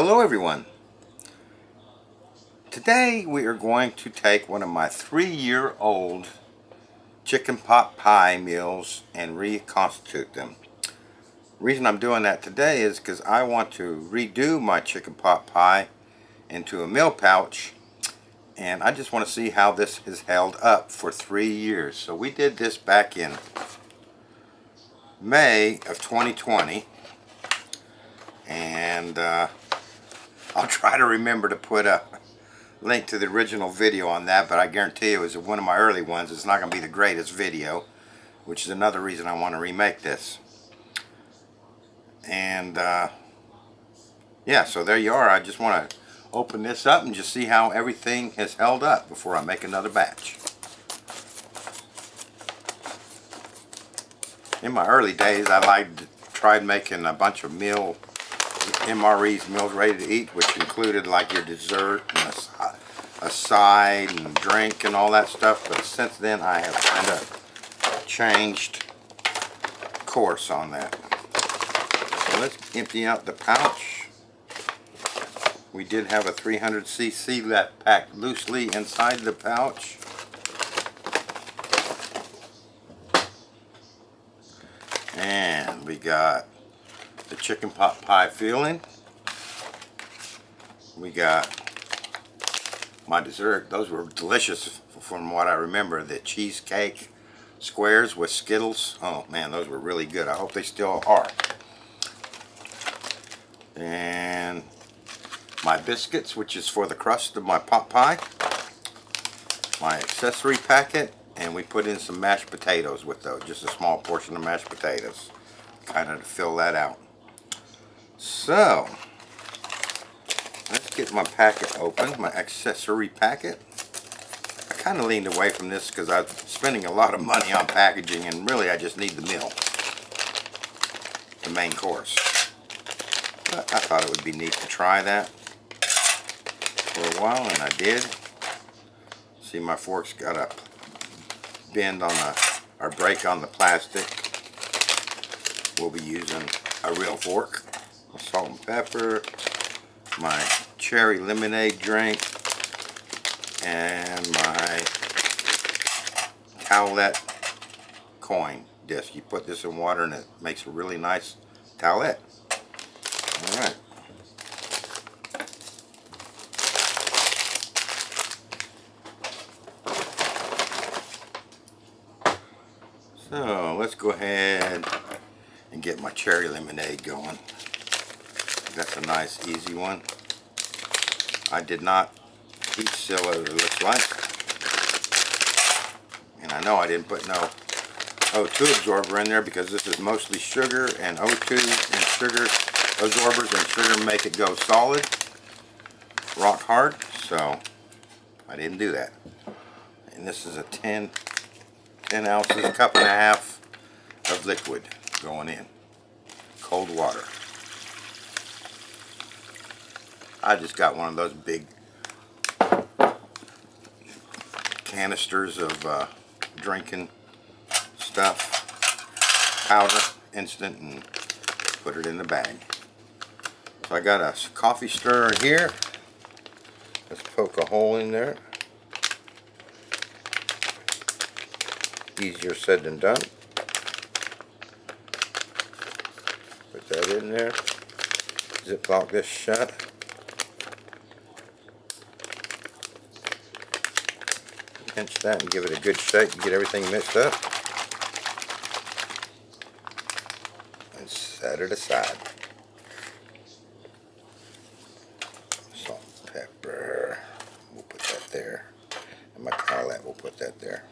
Hello everyone. Today we are going to take one of my 3-year-old chicken pot pie meals and reconstitute them. The reason I'm doing that today is because I want to redo my chicken pot pie into a meal pouch, and I just want to see how this has held up for 3 years. So we did this back in May of 2020, and I'll try to remember to put a link to the original video on that, but I guarantee you it was one of my early ones. It's not going to be the greatest video, which is another reason I want to remake this. And yeah, so there you are. I just want to open this up and just see how everything has held up before I make another batch. In my early days, I tried making a bunch of MREs, meals ready to eat, which included like your dessert and a side and drink and all that stuff. But since then, I have kind of changed course on that. So let's empty out the pouch. We did have a 300cc that packed loosely inside the pouch. And we got the chicken pot pie filling. We got my dessert. Those were delicious from what I remember. The cheesecake squares with Skittles. Oh man, those were really good. I hope they still are. And my biscuits, which is for the crust of my pot pie. My accessory packet, and we put in some mashed potatoes with those. Just a small portion of mashed potatoes, kind of to fill that out. So, let's get my packet open, my accessory packet. I kind of leaned away from this because I'm spending a lot of money on packaging, and really I just need the meal, the main course. But I thought it would be neat to try that for a while, and I did. See, my fork's got a bend on or break on the plastic. We'll be using a real fork. Salt and pepper, my cherry lemonade drink, and my towelette coin disc. You put this in water and it makes a really nice towelette. Alright. So let's go ahead and get my cherry lemonade going. That's a nice easy one. I did not heat seal it, it looks like. And I know I didn't put no O2 absorber in there because this is mostly sugar, and O2 and sugar absorbers and sugar make it go solid, rock hard, so I didn't do that. And this is a 10 ounces, a cup and a half of liquid going in. Cold water. I just got one of those big canisters of drinking stuff, powder, instant, and put it in the bag. So I got a coffee stirrer here. Let's poke a hole in there. Easier said than done. Put that in there. Ziplock this shut. Pinch that and give it a good shake to get everything mixed up. And set it aside. Salt and pepper. We'll put that there. And my towelette, we'll put that there.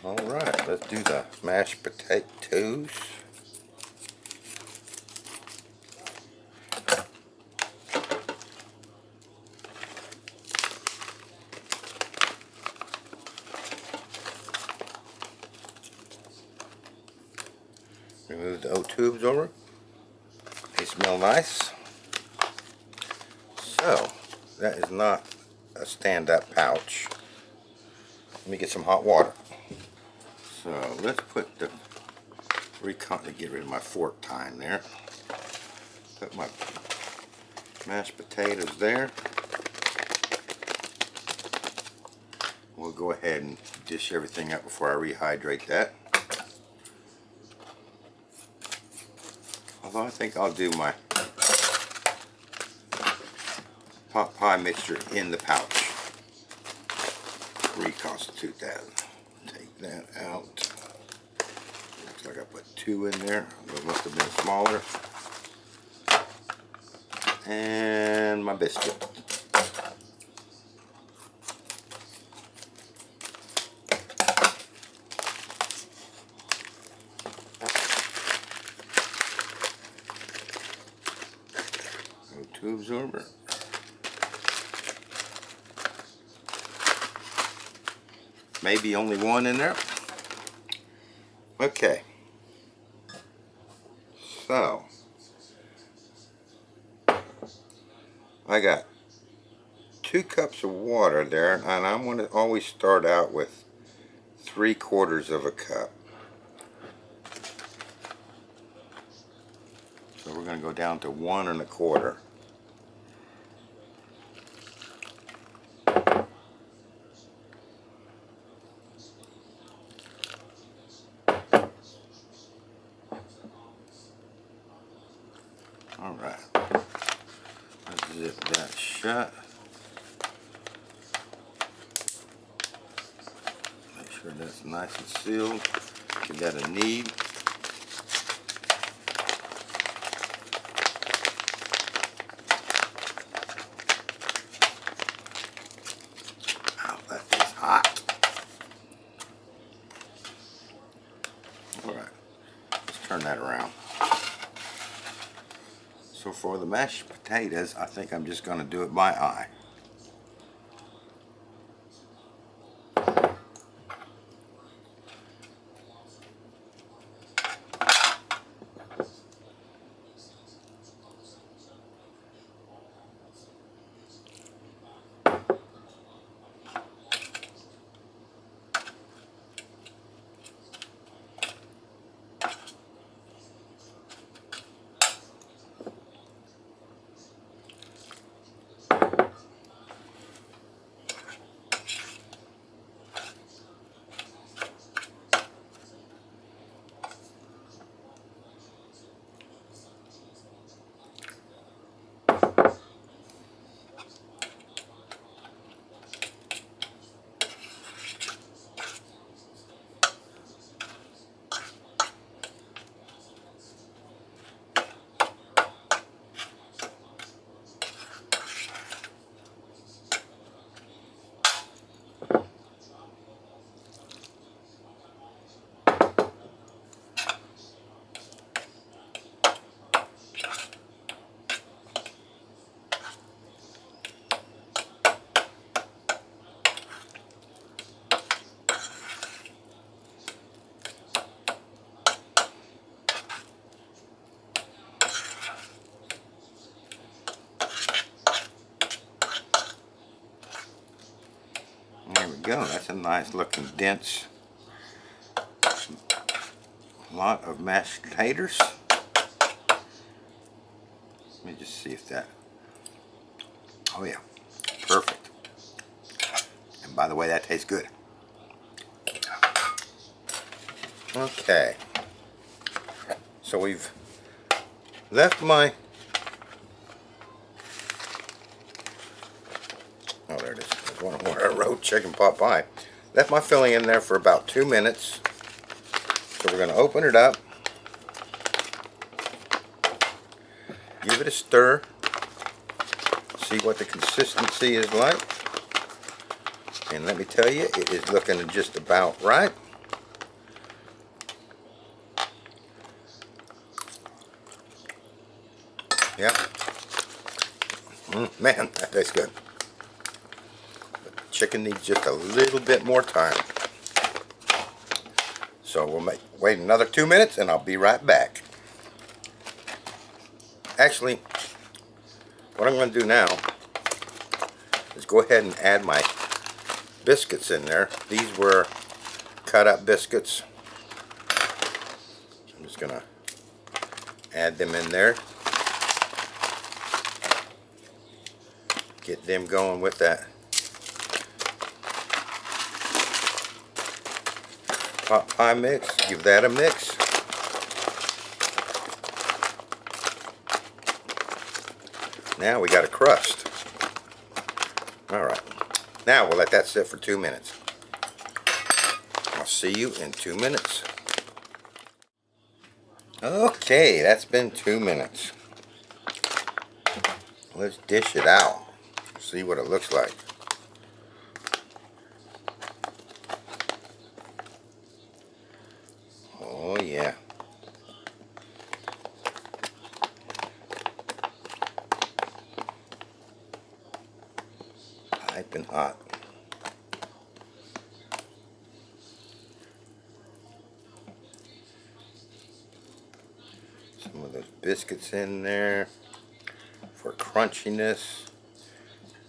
Alright, let's do the mashed potatoes. Remove the O2 absorber. They smell nice. So, that is not a stand-up pouch. Let me get some hot water. So let's put the get rid of my fork tine there. Put my mashed potatoes there. We'll go ahead and dish everything up before I rehydrate that. Although I think I'll do my pot pie mixture in the pouch. Reconstitute that. Take that out. Looks like I put 2 in there. Those must have been smaller. And my biscuit. O2 absorber. Maybe only 1 in there. Okay. So I got 2 cups of water there, and I'm going to always start out with 3/4 of a cup. So we're going to go down to 1 1/4. Alright, let's zip that shut. Make sure that's nice and sealed. Give that a knead. Ow, that is hot. Alright, let's turn that around. So for the mashed potatoes, I think I'm just going to do it by eye. There we go. That's a nice looking dense lot of mashed taters. Let me just see if that, oh yeah, perfect. And by the way, that tastes good. Okay, so we've left my, oh there it is, there's one where I wrote chicken pot pie. Left my filling in there for about 2 minutes. So we're going to open it up, give it a stir, see what the consistency is like, and let me tell you, it is looking just about right. Yeah. Man, that tastes good. But the chicken needs just a little bit more time. So we'll wait another 2 minutes and I'll be right back. Actually, what I'm going to do now is go ahead and add my biscuits in there. These were cut up biscuits. I'm just Just gonna add them in there. Get them going with that pot pie mix. Give that a mix. Now we got a crust. Alright. Now we'll let that sit for 2 minutes. I'll see you in 2 minutes. Okay, that's been 2 minutes. Let's dish it out. See what it looks like. Oh yeah. Piping hot. Some of those biscuits in there for crunchiness.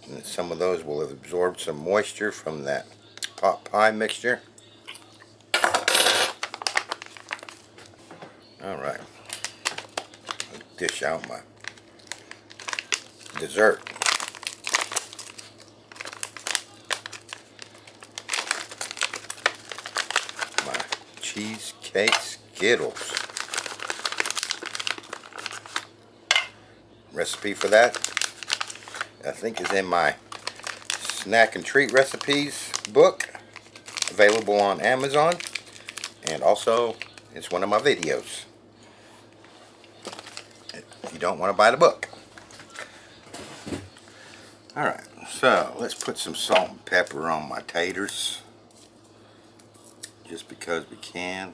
And some of those will have absorbed some moisture from that pot pie mixture. Alright. Dish out my dessert. My cheesecake Skittles. Recipe for that, I think, is in my snack and treat recipes book, available on Amazon, and also it's one of my videos if you don't want to buy the book. Alright, so let's put some salt and pepper on my taters, just because we can.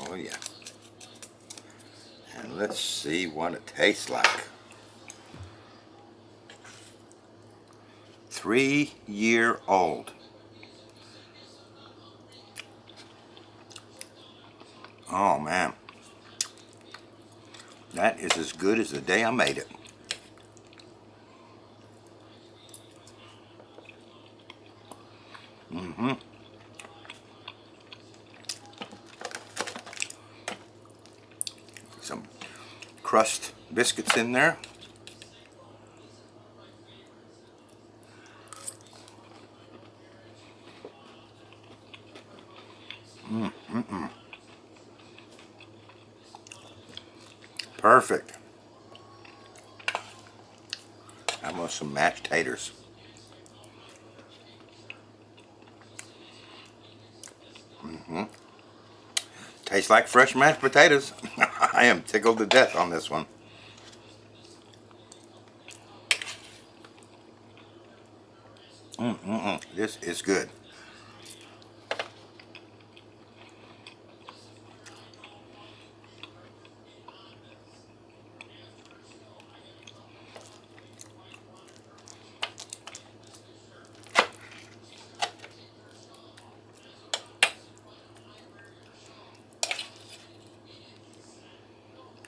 Oh yeah. And let's see what it tastes like. 3-year-old. Oh man. That is as good as the day I made it. Some crust biscuits in there. Perfect. Almost some mashed taters. Tastes like fresh mashed potatoes. I am tickled to death on this one. This is good.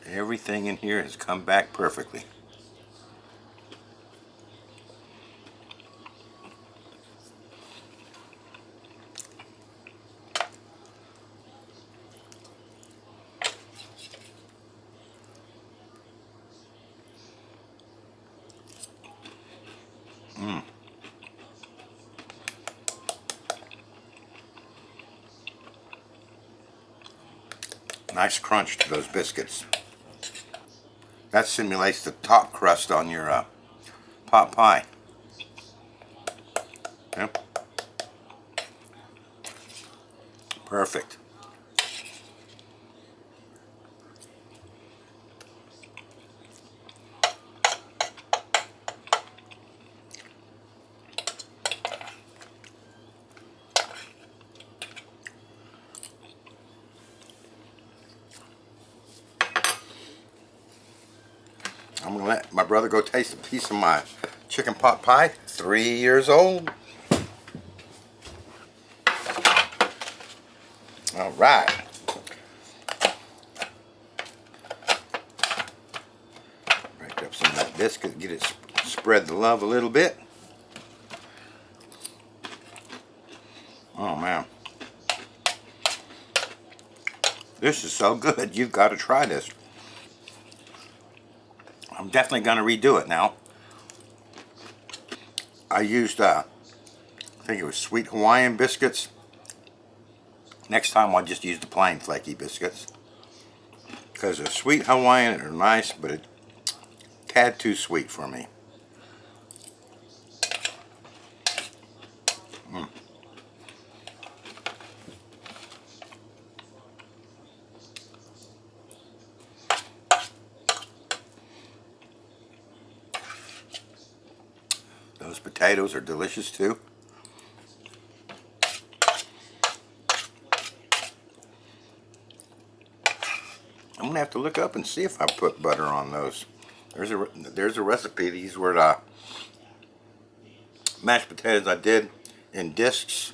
Everything in here has come back perfectly. Nice crunch to those biscuits. That simulates the top crust on your pot pie. Yep. Perfect. I'm going to let my brother go taste a piece of my chicken pot pie. 3 years old. All right. some of that biscuit, get it spread the love a little bit. Oh man, this is so good. You've got to try this. I'm definitely going to redo it now. I used, I think it was sweet Hawaiian biscuits. Next time I'll just use the plain flaky biscuits. Because the sweet Hawaiian are nice, but a tad too sweet for me. Those potatoes are delicious too. I'm gonna have to look up and see if I put butter on those. There's a recipe. These were the mashed potatoes I did in discs.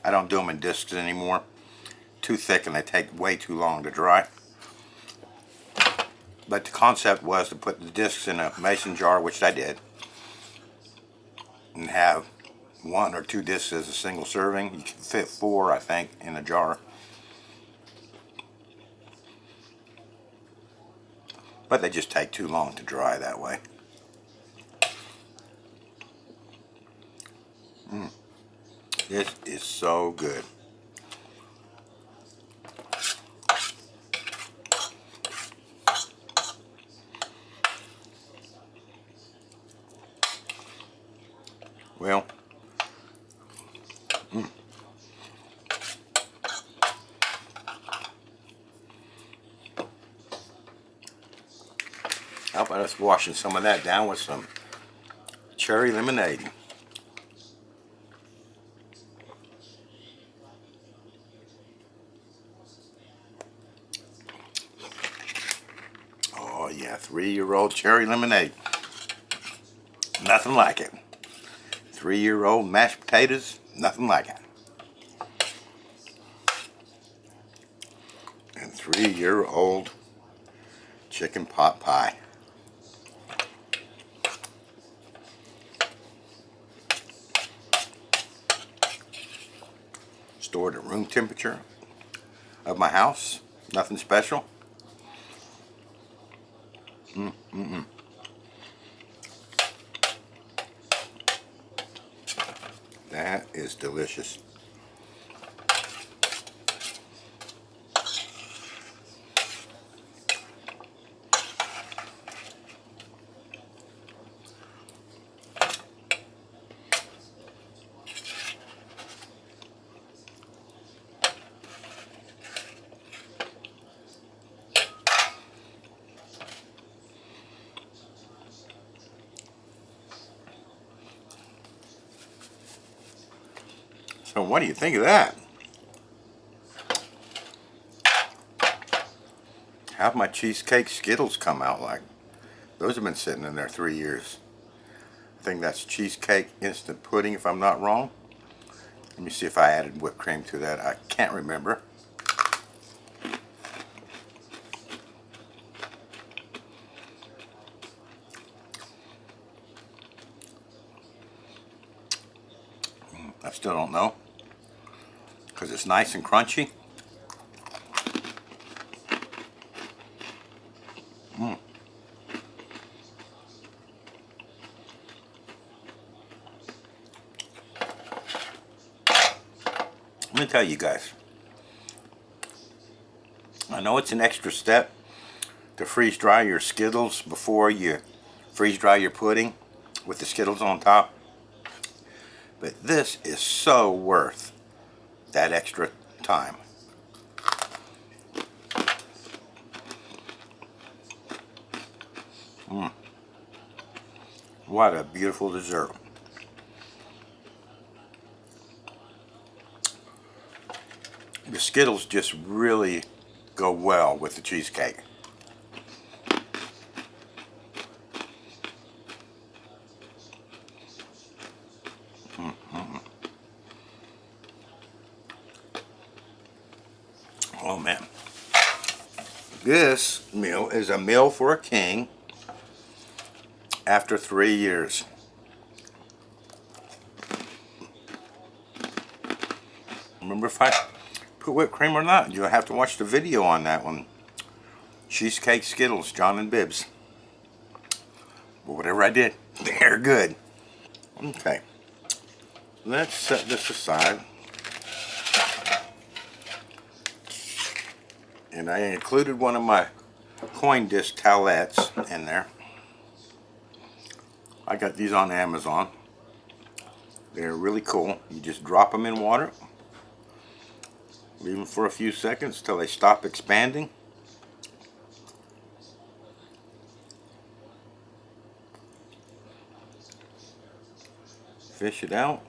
I don't do them in discs anymore. Too thick and they take way too long to dry. But the concept was to put the discs in a mason jar, which I did, and have 1 or 2 discs as a single serving. You can fit 4, I think, in a jar. But they just take too long to dry that way. This is so good. Well, how about us washing some of that down with some cherry lemonade? Oh yeah, 3-year-old cherry lemonade. Nothing like it. 3-year-old mashed potatoes, nothing like it. And 3-year-old chicken pot pie. Stored at room temperature of my house. Nothing special. That is delicious. So what do you think of that? How'd my cheesecake Skittles come out like? Those have been sitting in there 3 years. I think that's cheesecake instant pudding if I'm not wrong. Let me see if I added whipped cream to that. I can't remember. I still don't know. Because it's nice and crunchy. Let me tell you guys. I know it's an extra step to freeze dry your Skittles before you freeze dry your pudding with the Skittles on top. But this is so worth that extra time. What a beautiful dessert. The Skittles just really go well with the cheesecake. Oh man. This meal is a meal for a king. after 3 years. Remember if I put whipped cream or not? You'll have to watch the video on that one. Cheesecake Skittles, John and Bibbs. But whatever I did, they're good. Okay, let's set this aside. And I included one of my coin disc towelettes in there. I got these on Amazon. They're really cool. You just drop them in water, leave them for a few seconds till they stop expanding. Fish it out.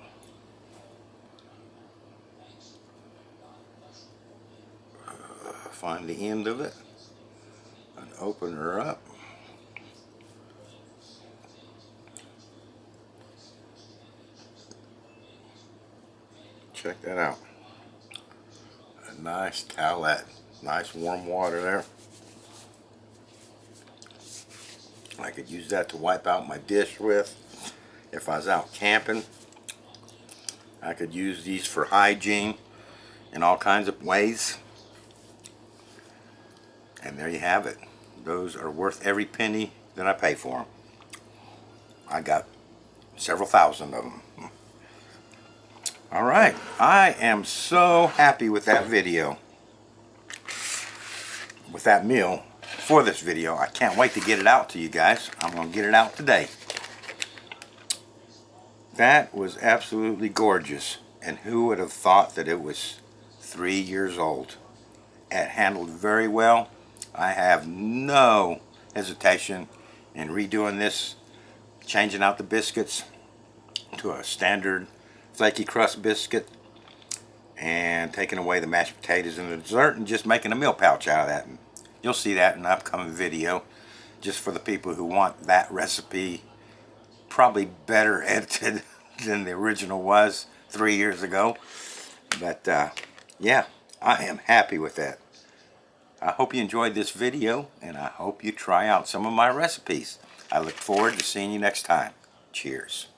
Find the end of it and open her up. Check that out. A nice towelette. Nice warm water there. I could use that to wipe out my dish with. If I was out camping, I could use these for hygiene in all kinds of ways. And there you have it. Those are worth every penny that I pay for them. I got several thousand of them. Alright, I am so happy with that video. With that meal for this video. I can't wait to get it out to you guys. I'm going to get it out today. That was absolutely gorgeous. And who would have thought that it was 3 years old? It handled very well. I have no hesitation in redoing this, changing out the biscuits to a standard flaky crust biscuit and taking away the mashed potatoes and the dessert and just making a meal pouch out of that. And you'll see that in an upcoming video, just for the people who want that recipe probably better edited than the original was 3 years ago. But yeah, I am happy with that. I hope you enjoyed this video, and I hope you try out some of my recipes. I look forward to seeing you next time. Cheers.